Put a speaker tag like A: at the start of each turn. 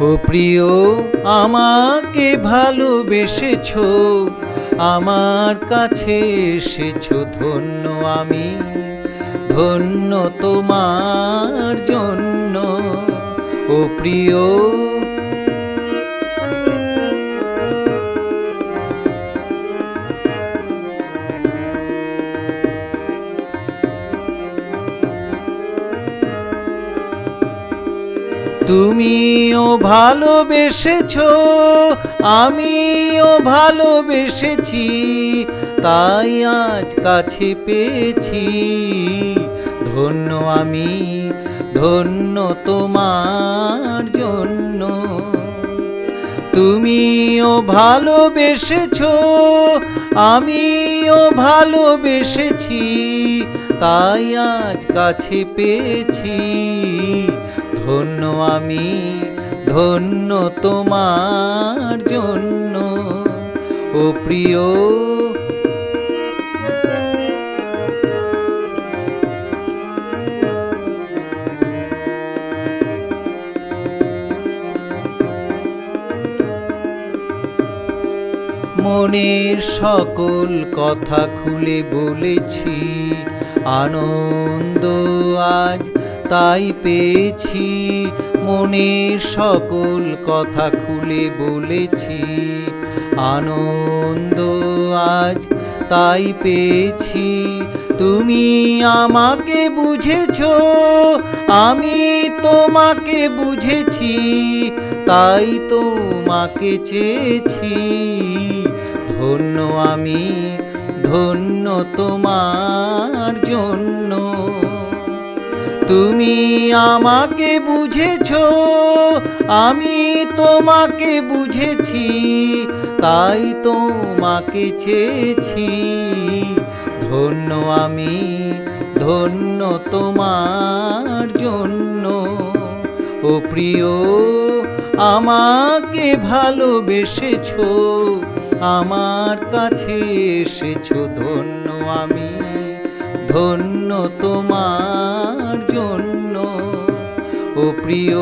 A: ও প্রিয়, আমাকে ভালোবেসেছো, আমার কাছে এসেছো, ধন্য আমি, ধন্য তোমার জন্য। ও প্রিয়, তুমিও ভালোবেসেছো, আমিও ভালোবেসেছি, তাই আজ কাছে পেয়েছি, ধন্য আমি, ধন্য তোমার জন্য। তুমিও ভালোবেসেছো, আমিও ভালোবেসেছি, তাই আজ কাছে পেয়েছি, ধন্য আমি, ধন্য তোমার জন্য। ও প্রিয়, মনের সকল কথা খুলে বলেছি, আনন্দ আজ তাই পেয়েছি। মনের সকল কথা খুলে বলেছি, আনন্দ আজ তাই পেয়েছি। তুমি আমাকে বুঝেছো, আমি তোমাকে বুঝেছি, তাই তোমাকে চেয়েছি, ধন্য আমি, ধন্য তোমার জন্য। তুমি আমাকে বুঝেছো, আমি তোমাকে বুঝেছি, তাই তোমাকে চেয়েছি, ধন্য আমি, ধন্য তোমার জন্য। ও প্রিয়, আমাকে ভালোবেসেছো, আমার কাছে এসেছো, ধন্য আমি, ধন্য তোমার জন্য। ও প্রিয়।